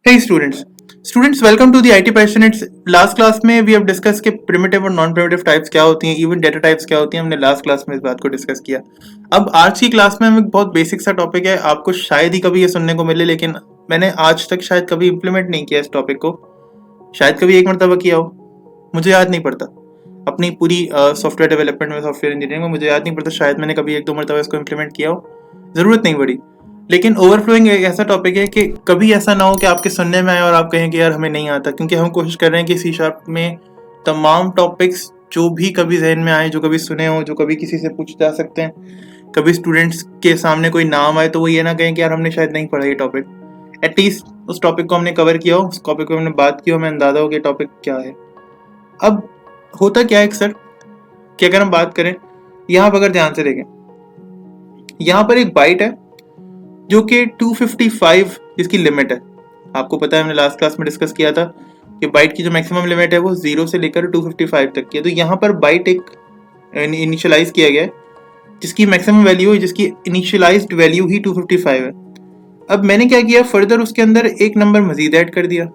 Hey students, welcome to the IT Passionates. Last class में we have discussed कि primitive और non primitive types क्या होती हैं, इवन डेटा टाइप्स क्या होती हैं. हमने लास्ट क्लास में इस बात को डिस्कस किया. अब आज की क्लास में हम एक बहुत बेसिक सा टॉपिक है, आपको शायद ही कभी ये सुनने को मिले, लेकिन मैंने आज तक शायद कभी इम्प्लीमेंट नहीं किया इस टॉपिक को. शायद कभी एक मरतबा किया हो, मुझे याद नहीं पड़ता. अपनी पूरी सॉफ्टवेयर डेवलपमेंट में, सॉफ्टवेयर इंजीनियरिंग में मुझे याद नहीं पड़ता, शायद मैंने कभी एक दो मरतबा इसको इम्प्लीमेंट किया हो, ज़रूरत नहीं पड़ी. लेकिन ओवरफ्लोइंग एक ऐसा टॉपिक है कि कभी ऐसा ना हो कि आपके सुनने में आए और आप कहें कि यार हमें नहीं आता, क्योंकि हम कोशिश कर रहे हैं कि सी शार्प में तमाम टॉपिक्स जो भी कभी जहन में आए, जो कभी सुने हो, जो कभी किसी से पूछ जा सकते हैं, कभी स्टूडेंट्स के सामने कोई नाम आए तो वो ये ना कहें कि यार हमने शायद नहीं पढ़ा ये टॉपिक. एटलीस्ट उस टॉपिक को हमने कवर किया हो, उस टॉपिक को हमने बात की हो, हमें अंदाजा हो कि टॉपिक क्या है. अब होता क्या है सर कि अगर हम बात करें, यहाँ पर अगर ध्यान से देखें, यहाँ पर एक बाइट है जो कि 255 इसकी लिमिट है. आपको पता है, हमने लास्ट क्लास में डिस्कस किया था कि बाइट की जो मैक्सिमम लिमिट है वो 0 से लेकर 255 तक की है. तो यहाँ पर बाइट एक इनिशियलाइज किया गया है जिसकी मैक्सिमम वैल्यू है, जिसकी इनिशियलाइज्ड वैल्यू ही 255 है. अब मैंने क्या किया, फर्दर उसके अंदर एक नंबर मजीद ऐड कर दिया.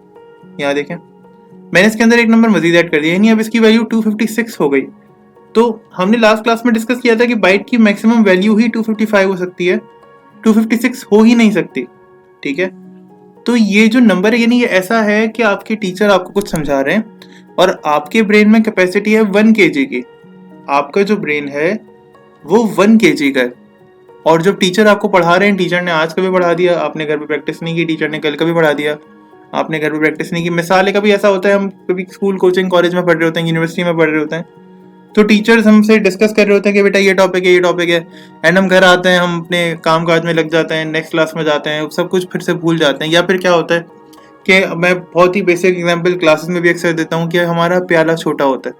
यहाँ देखें, मैंने इसके अंदर एक नंबर मजीद ऐड कर दिया, यानी अब इसकी वैल्यू 256 हो गई. तो हमने लास्ट क्लास में डिस्कस किया था कि बाइट की मैक्सिमम वैल्यू ही 255 हो सकती है, 256 हो ही नहीं सकती. ठीक है, तो ये जो नंबर है, यानी ये ऐसा है कि आपके टीचर आपको कुछ समझा रहे हैं और आपके ब्रेन में कैपेसिटी है 1 kg की. आपका जो ब्रेन है वो 1 kg का है, और जब टीचर आपको पढ़ा रहे हैं, टीचर ने आज कभी पढ़ा दिया, आपने घर पे प्रैक्टिस नहीं की, टीचर ने कल कभी पढ़ा दिया, आपने घर पे प्रैक्टिस नहीं की. मिसाल है, कभी ऐसा होता है हम कभी स्कूल, कोचिंग, कॉलेज में पढ़ रहे होते हैं, यूनिवर्सिटी में पढ़ रहे होते हैं, तो टीचर्स हमसे डिस्कस कर रहे होते हैं कि बेटा ये टॉपिक है, ये टॉपिक है, एंड हम घर आते हैं, हम अपने काम काज में लग जाते हैं, नेक्स्ट क्लास में जाते हैं, सब कुछ फिर से भूल जाते हैं. या फिर क्या होता है कि मैं बहुत ही बेसिक एग्जांपल क्लासेस में भी अक्सर देता हूँ कि हमारा प्याला छोटा होता है.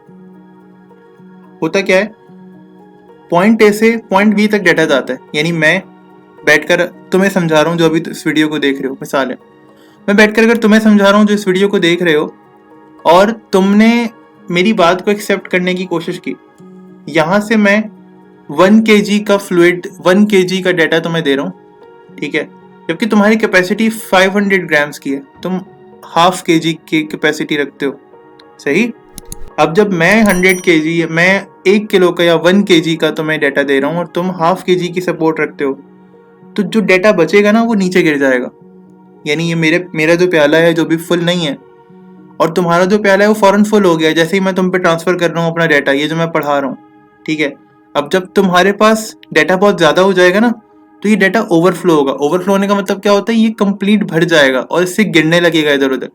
होता क्या है, पॉइंट ए से पॉइंट बी तक डाटा जाता है. यानी मैं बैठकर तुम्हें समझा रहा हूँ, जो अभी इस वीडियो को देख रहे हो, मिसाल है, मैं बैठकर अगर तुम्हें समझा रहा हूँ जो इस वीडियो को देख रहे हो, और तुमने मेरी बात को एक्सेप्ट करने की कोशिश की, यहां से मैं 1 kg का फ्लूइड, 1 kg का डाटा तुम्हें दे रहा हूं. ठीक है, जबकि तुम्हारी कैपेसिटी 500 ग्राम्स की है, तुम हाफ kg की कैपेसिटी रखते हो. सही. अब जब मैं 100 kg, मैं 1 किलो का या 1 kg का तुम्हें डाटा दे रहा हूं और तुम हाफ kg की सपोर्ट रखते हो, तो जो डाटा बचेगा ना वो नीचे गिर जाएगा. यानी ये मेरा जो प्याला है जो भी फुल नहीं है, और तुम्हारा जो प्याला है वो फौरन फुल हो गया जैसे ही मैं तुम पे ट्रांसफर कर रहा हूँ अपना डाटा, ये जो मैं पढ़ा रहा हूँ. ठीक है, अब जब तुम्हारे पास डाटा बहुत ज्यादा हो जाएगा ना, तो ये डाटा ओवरफ्लो होगा. ओवरफ्लो होने का मतलब क्या होता है, ये कंप्लीट भर जाएगा और इससे गिरने लगेगा इधर उधर.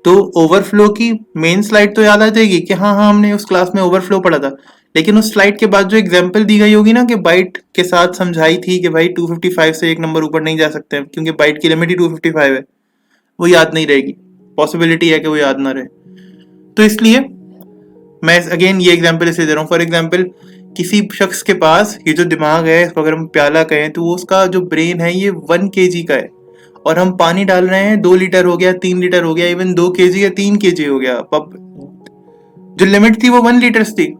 तो ओवरफ्लो की मेन स्लाइड तो याद आ जाएगी कि हाँ हाँ हमने उस क्लास में ओवरफ्लो पढ़ा था, लेकिन उस स्लाइड के बाद जो एग्जाम्पल दी गई होगी ना, कि बाइट के साथ समझाई थी कि भाई 255 से एक नंबर ऊपर नहीं जा सकते हैं क्योंकि बाइट की लिमिट ही 255 है, वो याद नहीं रहेगी. पॉसिबिलिटी है कि वो याद ना रहे. तो इसलिए मैं अगेन ये एग्जांपल इसलिए दे रहा हूँ. फॉर एग्जांपल, किसी शख्स के पास ये जो दिमाग है, इसको अगर हम प्याला कहें, तो वो उसका जो ब्रेन है ये 1 kg का है, और हम पानी डाल रहे हैं 2 लीटर हो गया, 3 लीटर हो गया, इवन 2 kg या 3 kg हो गया. अब जो लिमिट थी वो 1 लीटर थी,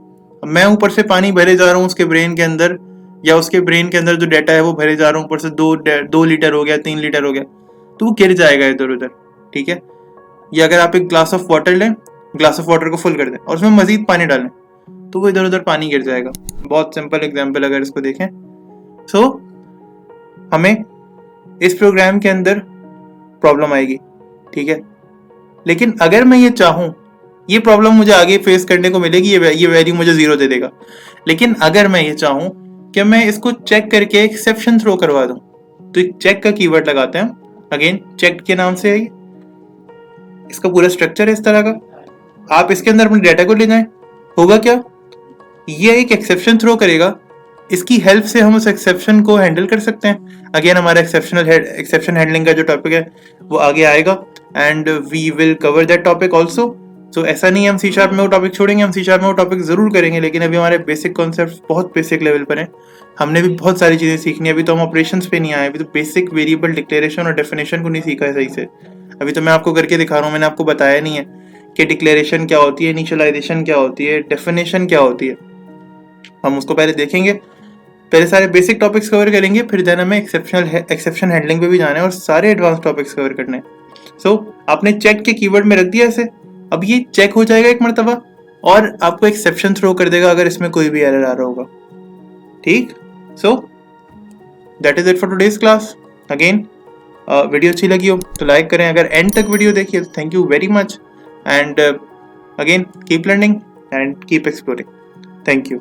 मैं ऊपर से पानी भरे जा रहा हूँ उसके ब्रेन के अंदर, या उसके ब्रेन के अंदर जो डाटा है वो भरे जा रहा हूँ, ऊपर से 2 लीटर हो गया, 3 लीटर हो गया, तो वो गिर जाएगा इधर उधर. ठीक है, या अगर आप एक ग्लास ऑफ वाटर लें, ग्लास ऑफ वाटर को फुल कर दें और उसमें मजीद पानी डालें, तो वो इधर उधर पानी गिर जाएगा. बहुत सिंपल एग्जांपल अगर इसको देखें. सो हमें इस प्रोग्राम के अंदर प्रॉब्लम आएगी. ठीक है, लेकिन अगर मैं ये चाहूं, ये प्रॉब्लम मुझे आगे फेस करने को मिलेगी, ये वैल्यू मुझे 0 दे देगा. लेकिन अगर मैं ये चाहूं कि मैं इसको चेक करके एक्सेप्शन थ्रो करवा दूं, तो एक चेक का कीवर्ड लगाते हैं. अगेन चेक के नाम से है, इसका पूरा स्ट्रक्चर है इस तरह का. आप इसके अंदर अपने डाटा को ले जाएं, होगा क्या, ये एक एक्सेप्शन थ्रो करेगा. इसकी हेल्प से हम उस एक्सेप्शन को हैंडल कर सकते हैं. अगेन हमारा एक्सेप्शन हैंडलिंग का जो टॉपिक है वो आगे आएगा, and we will cover that topic also. तो ऐसा नहीं है हम सी शार्प में वो टॉपिक छोड़ेंगे, हम सी शार्प में वो टॉपिक जरूर करेंगे, लेकिन अभी हमारे बेसिक कॉन्सेप्ट बहुत बेसिक लेवल पर हैं. हमने भी बहुत सारी चीजें सीखनी है. अभी तो हम ऑपरेशंस पे नहीं आए, अभी तो बेसिक वेरिएबल डिक्लेरेशन और डेफिनेशन को नहीं सीखा है सही से. अभी तो मैं आपको करके दिखा रहा हूँ, मैंने आपको बताया नहीं है कि डिक्लेरेशन क्या होती है, इनिशियलाइजेशन क्या होती है, डेफिनेशन क्या होती है. हम उसको पहले देखेंगे, पहले सारे बेसिक टॉपिक्स कवर करेंगे, फिर देन हमें एक्सेप्शन हैंडलिंग पे भी जाना है और सारे एडवांस टॉपिक्स कवर करने हैं. सो आपने चेक के कीवर्ड में रख दिया इसे, अब ये चेक हो जाएगा एक मरतबा और आपको एक्सेप्शन थ्रो कर देगा अगर इसमें कोई भी एरर आ रहा होगा। ठीक, so that is it for today's class. Again video अच्छी लगी हो तो लाइक करें, अगर एंड तक वीडियो देखिए तो thank you very much, and again keep learning and keep exploring. Thank you.